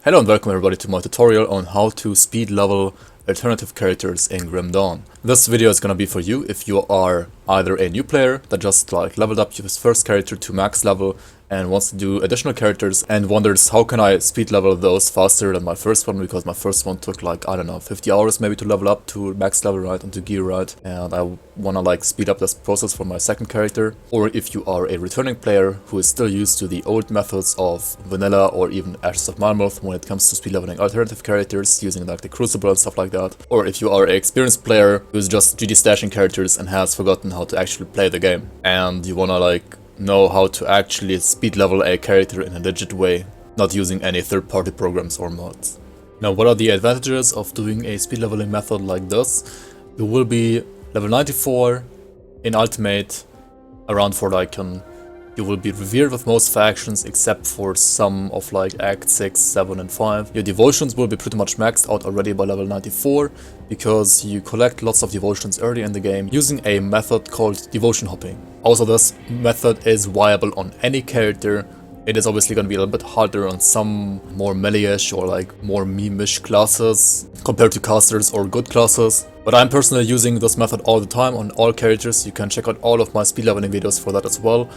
Hello and welcome everybody to my tutorial on how to speed level alternative characters in Grim Dawn. This video is gonna be for you if you are either a new player that just leveled up his first character to max level and wants to do additional characters and wonders how can I speed level those faster than my first one, because my first one took I don't know, 50 hours maybe to level up to max level, right, onto gear, right, and I wanna speed up this process for my second character. Or if you are a returning player who is still used to the old methods of vanilla or even Ashes of Malmoth when it comes to speed leveling alternative characters using the Crucible and stuff like that. Or if you are an experienced player who's just GD stashing characters and has forgotten how to actually play the game and you wanna know how to actually speed level a character in a legit way, not using any third-party programs or mods. Now, what are the advantages of doing a speed leveling method like this? You will be level 94 in Ultimate around for Lycan. You will be revered with most factions except for some of Act 6, 7 and 5. Your devotions will be pretty much maxed out already by level 94 because you collect lots of devotions early in the game using a method called devotion hopping. Also, this method is viable on any character. It is obviously going to be a little bit harder on some more melee-ish or more meme-ish classes compared to casters or good classes. But I'm personally using this method all the time on all characters. You can check out all of my speed leveling videos for that as well.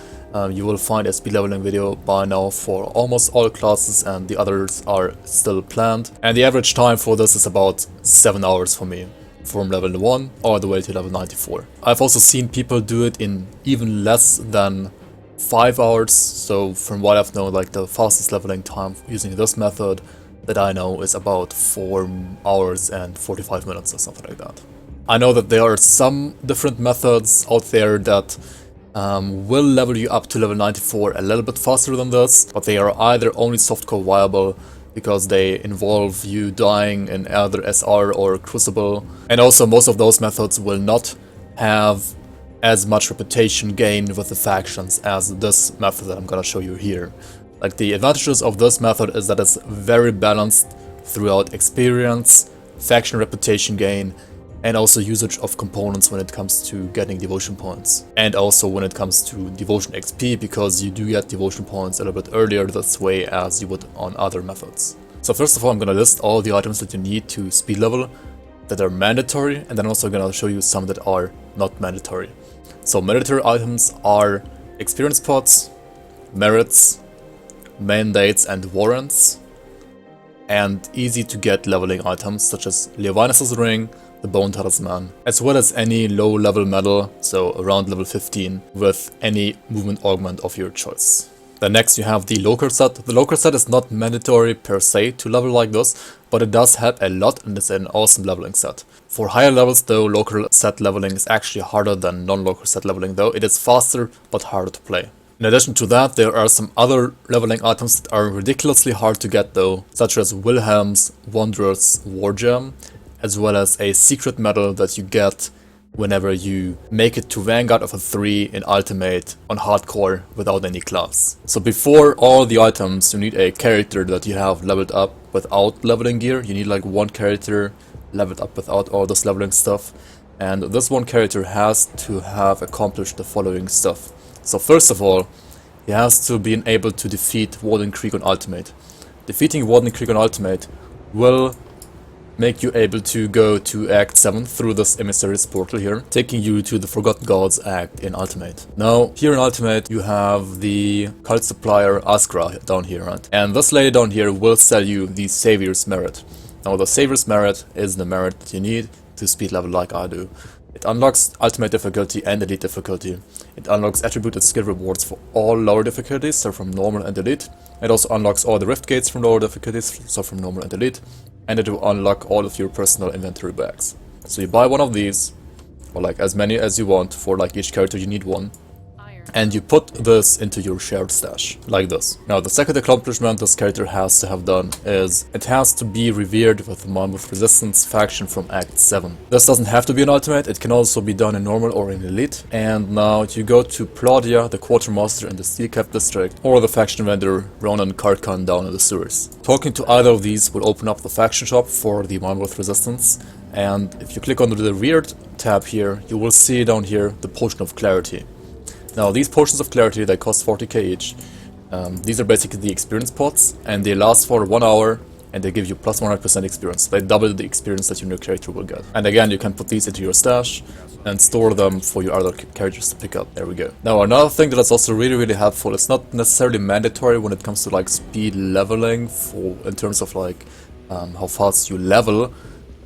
You will find a speed leveling video by now for almost all classes and the others are still planned. And the average time for this is about 7 hours for me, from level 1 all the way to level 94. I've also seen people do it in even less than 5 hours, so from what I've known, the fastest leveling time using this method that I know is about 4 hours and 45 minutes or something like that. I know that there are some different methods out there that will level you up to level 94 a little bit faster than this, but they are either only softcore viable because they involve you dying in either SR or Crucible, and also most of those methods will not have as much reputation gain with the factions as this method that I'm gonna show you here. The advantages of this method is that it's very balanced throughout experience, faction reputation gain, and also usage of components when it comes to getting devotion points. And also when it comes to devotion XP, because you do get devotion points a little bit earlier this way as you would on other methods. So first of all, I'm gonna list all the items that you need to speed level that are mandatory, and then also gonna show you some that are not mandatory. So mandatory items are experience pots, merits, mandates and warrants, and easy to get leveling items such as Leovinus' ring, the Bone Talisman, as well as any low level medal, so around level 15, with any movement augment of your choice. Then next you have the Local set. The Local set is not mandatory per se to level like this, but it does help a lot and it's an awesome leveling set. For higher levels though, Local set leveling is actually harder than non-Local set leveling, though it is faster but harder to play. In addition to that, there are some other leveling items that are ridiculously hard to get though, such as Wilhelm's Wanderer's War Gem, as well as a secret medal that you get whenever you make it to Vanguard of a 3 in Ultimate on Hardcore without any class. So before all the items, you need a character that you have leveled up without leveling gear. You need one character leveled up without all this leveling stuff. And this one character has to have accomplished the following stuff. So first of all, he has to be able to defeat Wardenkrieg on Ultimate. Defeating Wardenkrieg on Ultimate will make you able to go to Act 7 through this emissary's portal here, taking you to the Forgotten Gods Act in Ultimate. Now, here in Ultimate, you have the cult supplier Askra down here, right? And this lady down here will sell you the Savior's Merit. Now, the Savior's Merit is the merit that you need to speed level like I do. It unlocks Ultimate difficulty and Elite difficulty. It unlocks attributed skill rewards for all lower difficulties, so from normal and Elite. It also unlocks all the rift gates from lower difficulties, so from normal and Elite. And it will unlock all of your personal inventory bags. So you buy one of these, or as many as you want. For each character you need one, and you put this into your shared stash, like this. Now the second accomplishment this character has to have done is it has to be revered with the Malmoth Resistance faction from Act 7. This doesn't have to be an Ultimate, it can also be done in normal or in Elite. And now you go to Plaudia, the Quartermaster in the Steelcap district, or the faction vendor Ronan Karkan down in the sewers. Talking to either of these will open up the faction shop for the Malmoth Resistance, and if you click on the Reared tab here, you will see down here the Potion of Clarity. Now these Potions of Clarity, they cost 40k each. These are basically the experience pots, and they last for 1 hour and they give you plus 100% experience. They double the experience that your new character will get. And again, you can put these into your stash and store them for your other characters to pick up. There we go. Now another thing that is also really helpful, it's not necessarily mandatory when it comes to like speed leveling in terms of like how fast you level,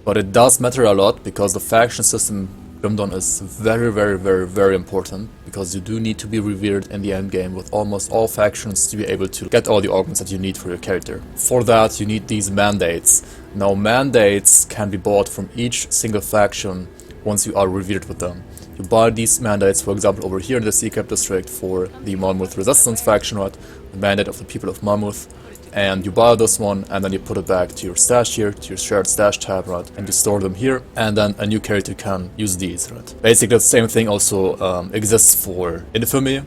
but it does matter a lot because the faction system Grim Dawn is very important, because you do need to be revered in the end game with almost all factions to be able to get all the augments that you need for your character. For that you need these mandates. Now mandates can be bought from each single faction once you are revered with them. You buy these mandates, for example over here in the Seacap district for the Malmuth Resistance faction, right? The mandate of the people of Malmuth. And you buy this one, and then you put it back to your stash here, to your shared stash tab, right? And you store them here, and then a new character can use these, right? Basically the same thing also exists for Infamy.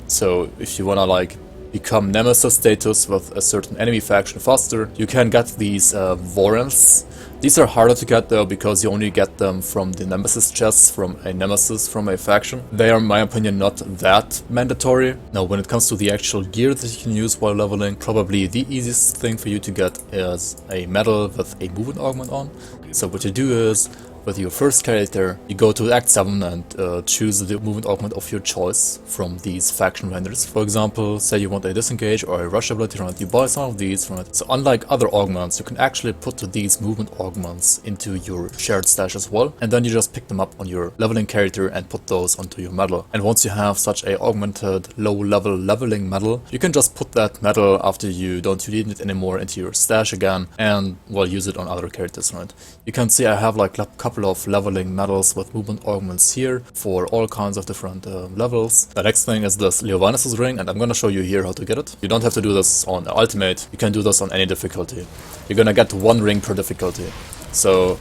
So if you wanna like become Nemesis status with a certain enemy faction faster, you can get these warrants. These are harder to get though, because you only get them from the Nemesis chests from a Nemesis from a faction. They are, in my opinion, not that mandatory. Now when it comes to the actual gear that you can use while leveling, probably the easiest thing for you to get is a medal with a movement augment on. So what you do is, with your first character, you go to Act 7 and choose the movement augment of your choice from these faction vendors. For example, say you want a disengage or a rush ability, right? You buy some of these, right? So unlike other augments, you can actually put these movement augments into your shared stash as well, and then you just pick them up on your leveling character and put those onto your medal. And once you have such a augmented low level leveling medal, you can just put that medal after you don't need it anymore into your stash again, and well, use it on other characters, right? You can see I have like a couple of leveling medals with movement augments here for all kinds of different levels. The next thing is this Leovinus' ring, and I'm gonna show you here how to get it. You don't have to do this on ultimate, you can do this on any difficulty. You're gonna get 1 ring per difficulty, so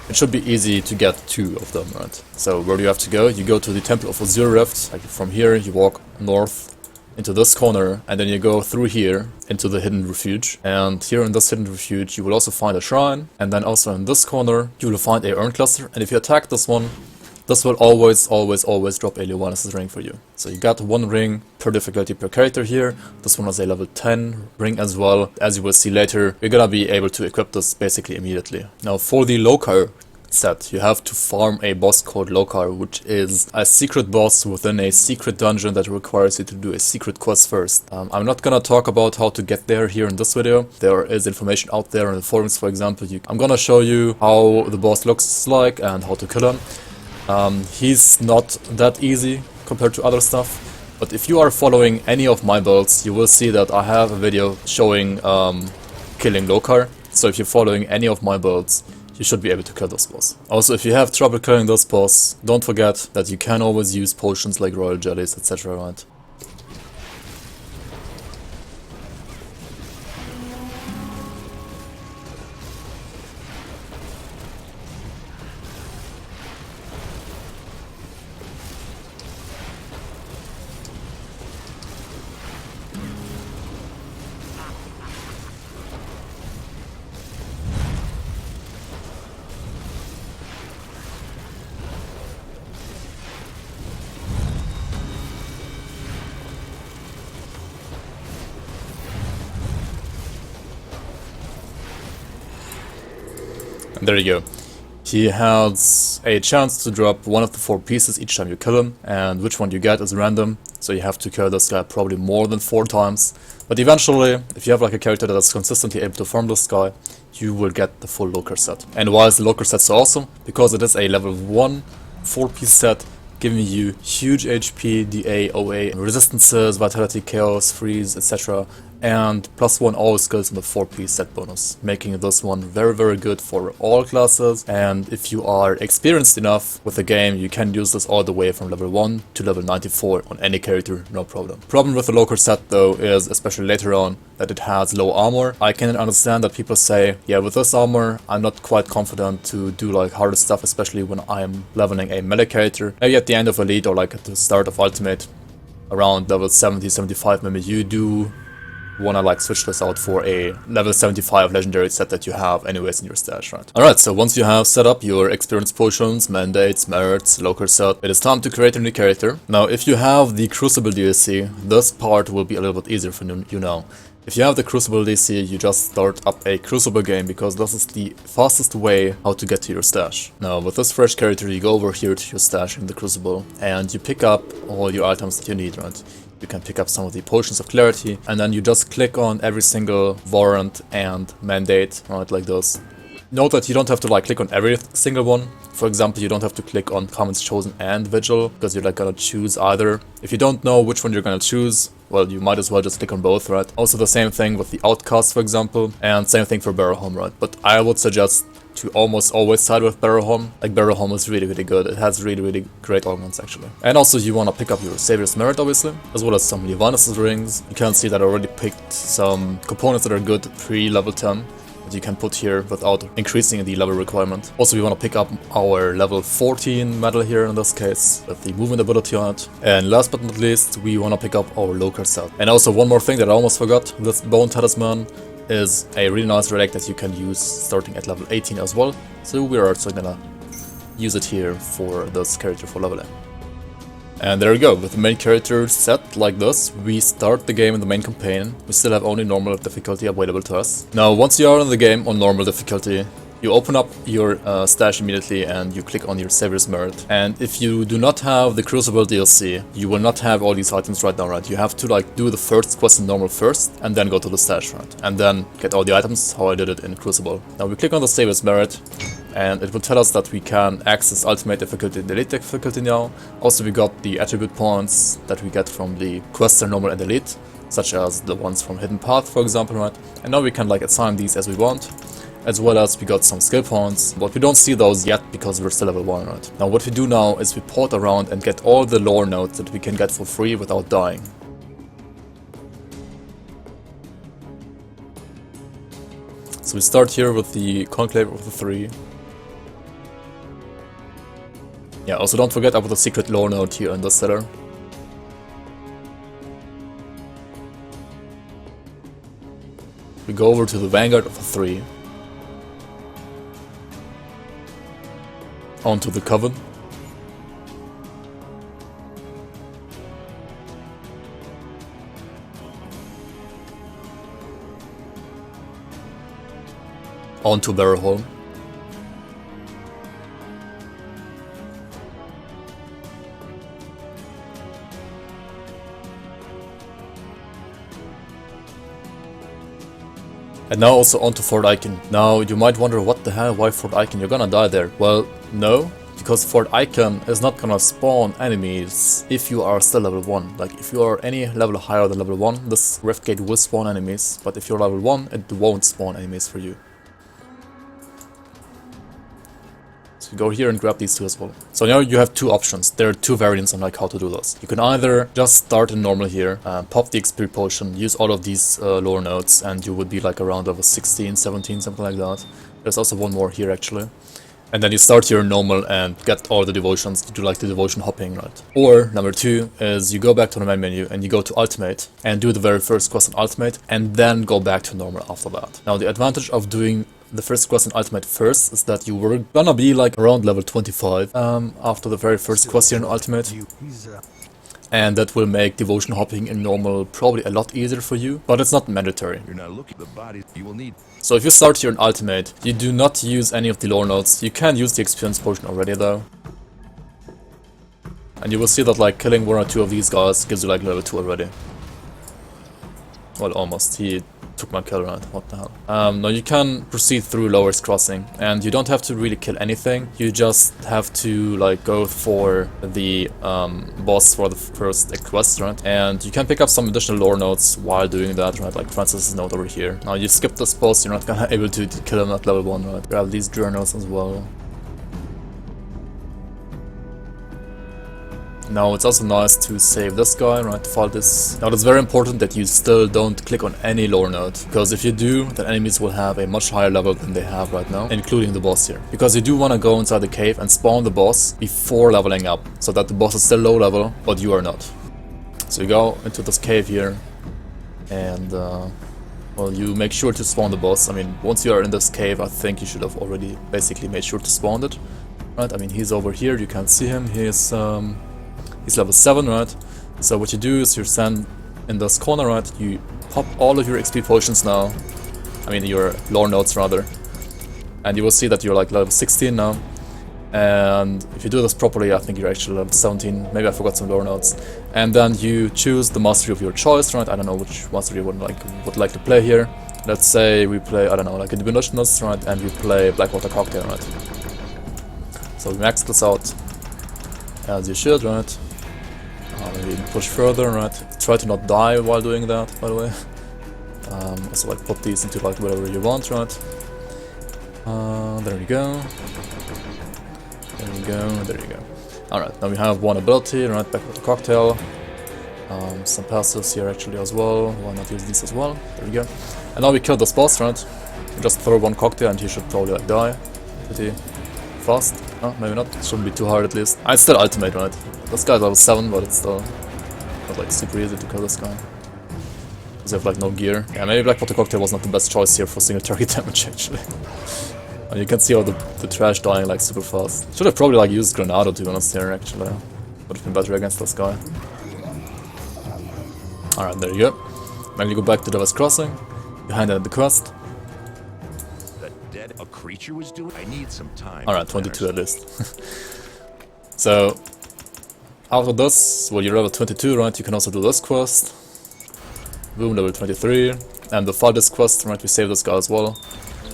it should be easy to get 2 of them, right? So where do you have to go? You go to the Temple of Azure Rift. Like from here you walk north into this corner, and then you go through here into the hidden refuge. And here in this hidden refuge you will also find a shrine, and then also in this corner you will find a urn cluster, and if you attack this one, this will always drop a Leovinus' ring for you. So you got 1 ring per difficulty per character here. This one is a level 10 ring as well. As you will see later, you're gonna be able to equip this basically immediately. Now for the Lokar set, you have to farm a boss called Lokar, which is a secret boss within a secret dungeon that requires you to do a secret quest first. I'm not gonna talk about how to get there here in this video. There is information out there in the forums, for example. I'm gonna show you how the boss looks like and how to kill him. He's not that easy compared to other stuff, but if you are following any of my builds, you will see that I have a video showing killing Lokar. So if you're following any of my builds, you should be able to kill this boss. Also, if you have trouble killing this boss, don't forget that you can always use potions like royal jellies, etc., right? There you go. He has a chance to drop 1 of the 4 pieces each time you kill him, and which one you get is random, so you have to kill this guy probably more than 4 times. But eventually, if you have like a character that is consistently able to farm this guy, you will get the full Lokar set. And why is the Lokar set so awesome? Because it is a level 1 4-piece set, giving you huge HP, DA, OA, resistances, vitality, chaos, freeze, etc. And +1 all skills in the 4-piece set bonus, making this one very good for all classes. And if you are experienced enough with the game, you can use this all the way from level 1 to level 94 on any character, no problem. Problem with the Lokar set though is, especially later on, that it has low armor. I can understand that people say, yeah, with this armor I'm not quite confident to do like harder stuff, especially when I'm leveling a melee character. Maybe at the end of Elite or like at the start of Ultimate, around level 70, 75, maybe you do wanna like switch this out for a level 75 legendary set that you have anyways in your stash, right? Alright, so once you have set up your experience potions, mandates, merits, Lokar set, it is time to create a new character. Now if you have the Crucible DLC, this part will be a little bit easier for you now. If you have the Crucible DC, you just start up a Crucible game because this is the fastest way how to get to your stash. Now with this fresh character you go over here to your stash in the Crucible and you pick up all your items that you need, right? You can pick up some of the Potions of Clarity and then you just click on every single warrant and mandate, right, like this. Note that you don't have to like click on every single one. For example, you don't have to click on Commons Chosen and Vigil because you're like gonna choose either. If you don't know which one you're gonna choose, well, you might as well just click on both, right? Also the same thing with the Outcast, for example, and same thing for Barrowhelm, right? But I would suggest to almost always side with Barrowhelm. Like Barrowhelm is really good. It has really great augments actually. And also you wanna pick up your Savior's Merit obviously, as well as some Levinas' rings. You can see that I already picked some components that are good pre-level 10. You can put here without increasing the level requirement. Also we want to pick up our level 14 medal here in this case with the movement ability on it. And last but not least we want to pick up our Loker set. And also one more thing that I almost forgot, this Bone Talisman is a really nice relic that you can use starting at level 18 as well. So we are also gonna use it here for this character for leveling. And there we go, with the main character set like this, we start the game in the main campaign. We still have only normal difficulty available to us. Now, once you are in the game on normal difficulty, you open up your stash immediately and you click on your Savior's Merit. And if you do not have the Crucible DLC, you will not have all these items right now, right? You have to like do the first quest in normal first and then go to the stash, right? And then get all the items, how I did it in Crucible. Now we click on the Savior's Merit. And it will tell us that we can access ultimate difficulty and elite difficulty now. Also we got the attribute points that we get from the quests normal and elite, such as the ones from Hidden Path for example, right? And now we can like assign these as we want, as well as we got some skill points, but we don't see those yet because we're still level 1, right? Now what we do now is we port around and get all the lore notes that we can get for free without dying. So we start here with the Conclave of the Three. Yeah, also don't forget about the secret lore note here in the cellar. We go over to the Vanguard of the Three. Onto the Coven. Onto Barrowhelm. And now also onto Fort Icon. Now you might wonder what the hell, why Fort Icon? You're gonna die there. Well, no, because Fort Icon is not gonna spawn enemies if you are still level 1. Like if you are any level higher than level 1, this Rift Gate will spawn enemies, but if you're level 1, it won't spawn enemies for you. So you go here and grab these two as well. So now you have two options. There are two variants on like how to do this. You can either just start in normal here, pop the XP potion, use all of these lore notes, and you would be like around level 16, 17, something like that. There's also one more here actually. And then you start here normal and get all the devotions to do like the devotion hopping, right? Or number two is you go back to the main menu and you go to Ultimate and do the very first quest on Ultimate and then go back to normal after that. Now the advantage of doing the first quest in Ultimate first is that you were gonna be like around level 25 after the very first quest here in Ultimate. And that will make devotion hopping in normal probably a lot easier for you, but it's not mandatory. You're not looking at the bodies you will need. So if you start here in Ultimate, you do not use any of the lore notes. You can use the experience potion already though. And you will see that like killing one or two of these guys gives you like level 2 already. Well, almost. He took my kill, right? What the hell? Now you can proceed through Lowers Crossing, and you don't have to really kill anything. You just have to like go for the boss for the first quest, right? And you can pick up some additional lore notes while doing that, right? Like Francis' note over here. Now you skip this boss, you're not gonna able to kill him at level 1, right? Grab these journals as well. Now it's also nice to save this guy, right, Faltis. Now it's very important that you still don't click on any lore note, because if you do, then enemies will have a much higher level than they have right now, including the boss here. Because you do want to go inside the cave and spawn the boss before leveling up, so that the boss is still low level, but you are not. So you go into this cave here, and well, you make sure to spawn the boss. I mean, once you are in this cave, I think you should have already basically made sure to spawn it, right? I mean, he's over here, you can see him, he's level 7, right? So what you do is you stand in this corner, right? You pop all of your XP potions now. I mean your lore notes rather. And you will see that you're like level 16 now. And if you do this properly, I think you're actually level 17. Maybe I forgot some lore notes. And then you choose the mastery of your choice, right? I don't know which mastery you would like to play here. Let's say we play, I don't know, like a Divinationist, right? And we play Blackwater Cocktail, right? So we max this out as you should, right? Maybe push further, right? Try to not die while doing that, by the way. Also like put these into like whatever you want, right? There we go. There you go, there you go. Alright, now we have one ability, right, back with the cocktail. Some passives here actually as well. Why not use these as well? There we go. And now we kill this boss, right? Just throw one cocktail and he should probably like die. Pretty fast. Oh, maybe not. Shouldn't be too hard at least. It's still ultimate, right? This guy's level 7, but it's still not like super easy to kill this guy. Because you have like no gear. Yeah, maybe Blackwater Cocktail was not the best choice here for single target damage actually. And you can see all the trash dying like super fast. Should have probably like used Granado to be honest here actually. Would have been better against this guy. Alright, there you go. Then you go back to Devil's Crossing. You hand in the quest. The dead a creature was doing. I need some time. Alright, 22 at least. So after this, well you're level 22, right? You can also do this quest. Boom, level 23. And the farthest quest, right? We save this guy as well.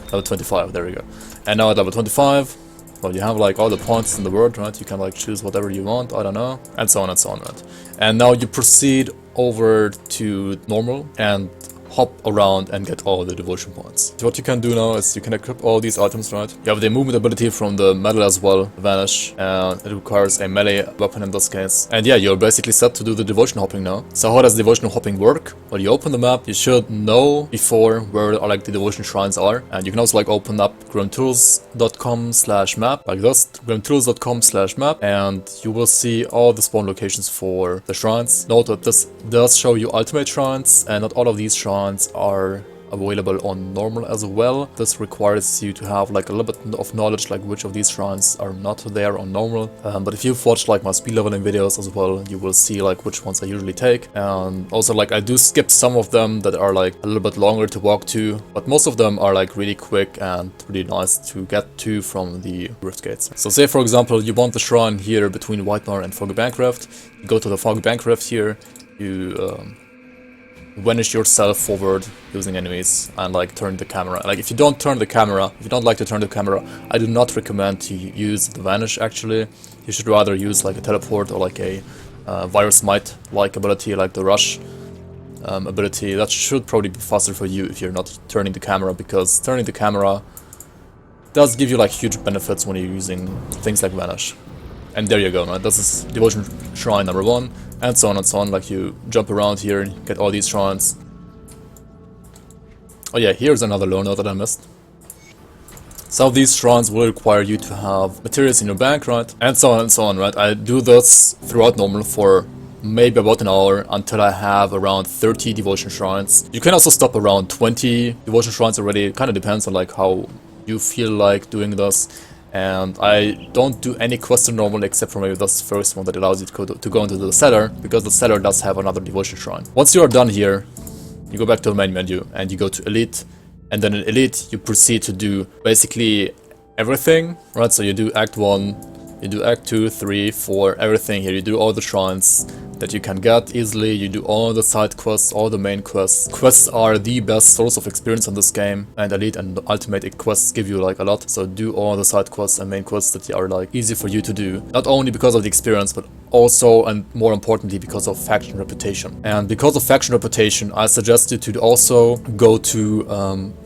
Level 25, there we go. And now at level 25, well, you have like all the points in the world, right? You can like choose whatever you want, I don't know, and so on, right? And now you proceed over to normal and hop around and get all the devotion points. So what you can do now is you can equip all these items, right? You have the movement ability from the medal as well, Vanish, and it requires a melee weapon in this case. And yeah, you're basically set to do the devotion hopping now. So how does devotion hopping work? Well, you open the map, you should know before where like the devotion shrines are, and you can also like open up grimtools.com/map like this, grimtools.com/map, and you will see all the spawn locations for the shrines. Note that this does show you ultimate shrines, and not all of these shrines are available on normal as well. This requires you to have like a little bit of knowledge like which of these shrines are not there on normal. But if you've watched like my speed leveling videos as well, you will see like which ones I usually take. And also like I do skip some of them that are like a little bit longer to walk to, but most of them are like really quick and really nice to get to from the rift gates. So say for example you want the shrine here between Whitemire and Foggy Bankrift. You go to the Foggy Bankrift here, you vanish yourself forward using enemies and like turn the camera. Like if you don't turn the camera, if you don't like to turn the camera, I do not recommend to use the vanish actually. You should rather use like a teleport or like a virus might like ability like the rush ability. That should probably be faster for you if you're not turning the camera, because turning the camera does give you like huge benefits when you're using things like vanish. And there you go, right? This is devotion shrine number 1, and so on and so on. Like you jump around here and get all these shrines. Oh yeah, here's another lore note that I missed. Some of these shrines will require you to have materials in your bank, right? And so on, right? I do this throughout normal for maybe about an hour until I have around 30 devotion shrines. You can also stop around 20 devotion shrines already. It kind of depends on like how you feel like doing this. And I don't do any quest in normal except for maybe this first one that allows you to go into the cellar, because the cellar does have another devotion shrine. Once you are done here, you go back to the main menu and you go to Elite, and then in Elite you proceed to do basically everything, right? So you do Act 1, you do Act 2, 3, 4, everything here. You do all the shrines that you can get easily, you do all the side quests, all the main quests. Quests are the best source of experience in this game, and Elite and Ultimate quests give you like a lot, so do all the side quests and main quests that are like easy for you to do. Not only because of the experience, but also and more importantly because of faction reputation. And because of faction reputation, I suggest you to also go to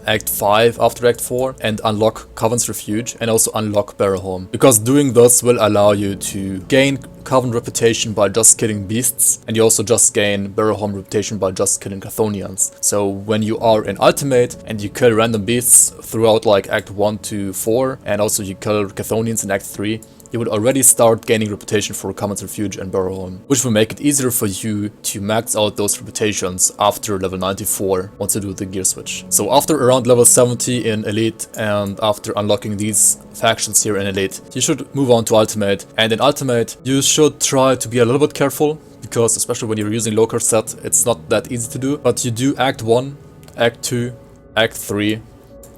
Act 5 after Act 4 and unlock Coven's Refuge and also unlock Barrowholm, because doing this will allow you to gain Coven reputation by just killing beasts, and you also just gain Barrowholm reputation by just killing Chthonians. So when you are in Ultimate and you kill random beasts throughout like Act 1 to 4, and also you kill Chthonians in Act 3, you will already start gaining reputation for Coven's Refuge and Barrowholm, which will make it easier for you to max out those reputations after level 94 once you do the gear switch. So after around level 70 in Elite and after unlocking these factions here in Elite, you should move on to Ultimate, and in Ultimate you should try to be a little bit careful because especially when you're using local set, it's not that easy to do. But you do Act 1, Act 2, Act 3,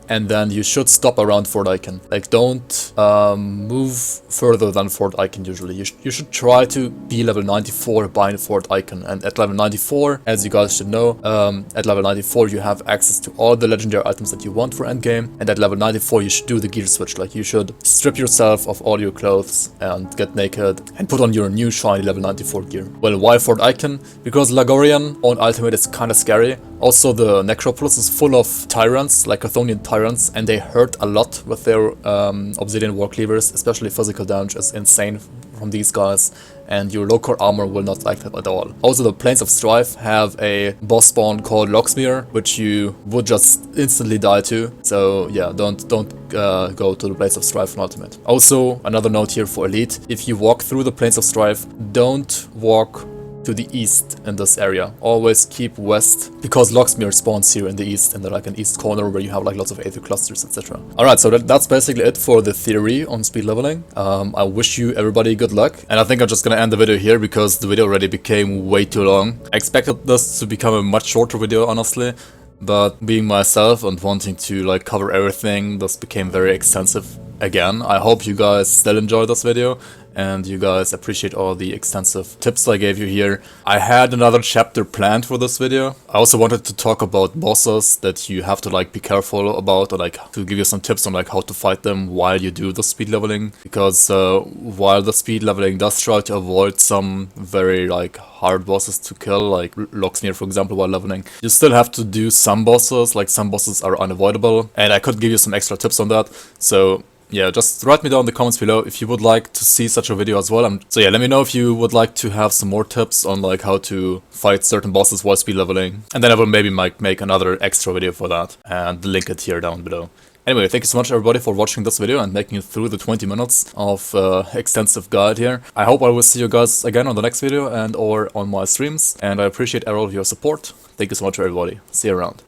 and then you should stop around Fort Icon. Like, don't move further than Fort Icon usually. You should try to be level 94 by Fort Icon. And at level 94, as you guys should know, at level 94 you have access to all the legendary items that you want for endgame. And at level 94 you should do the gear switch. Like, you should strip yourself of all your clothes and get naked and put on your new shiny level 94 gear. Well, why Fort Icon? Because Lagorian on ultimate is kinda scary. Also, the Necropolis is full of tyrants, like Chthonian tyrants, and they hurt a lot with their Obsidian War Cleavers, especially physical damage is insane from these guys, and your low-core armor will not like that at all. Also, the Plains of Strife have a boss spawn called Locksmere, which you would just instantly die to, so yeah, don't go to the Plains of Strife on ultimate. Also, another note here for Elite, if you walk through the Plains of Strife, don't walk to the east in this area. Always keep west, because Locksmere spawns here in the east, in the like an east corner where you have like lots of Aether clusters, etc. Alright, so that's basically it for the theory on speed leveling. I wish you everybody good luck, and I think I'm just gonna end the video here because the video already became way too long. I expected this to become a much shorter video, honestly, but being myself and wanting to like cover everything, this became very extensive again. I hope you guys still enjoyed this video and you guys appreciate all the extensive tips I gave you here. I had another chapter planned for this video. I also wanted to talk about bosses that you have to like be careful about, or like to give you some tips on like how to fight them while you do the speed leveling, because while the speed leveling does try to avoid some very like hard bosses to kill, like Locksmere for example, while leveling, you still have to do some bosses. Like, some bosses are unavoidable, and I could give you some extra tips on that. So yeah, just write me down in the comments below if you would like to see such a video as well. So yeah, let me know if you would like to have some more tips on like how to fight certain bosses while speed leveling, and then I will maybe make another extra video for that and link it here down below. Anyway, thank you so much everybody for watching this video and making it through the 20 minutes of extensive guide here. I hope I will see you guys again on the next video and or on my streams, and I appreciate all of your support. Thank you so much everybody. See you around.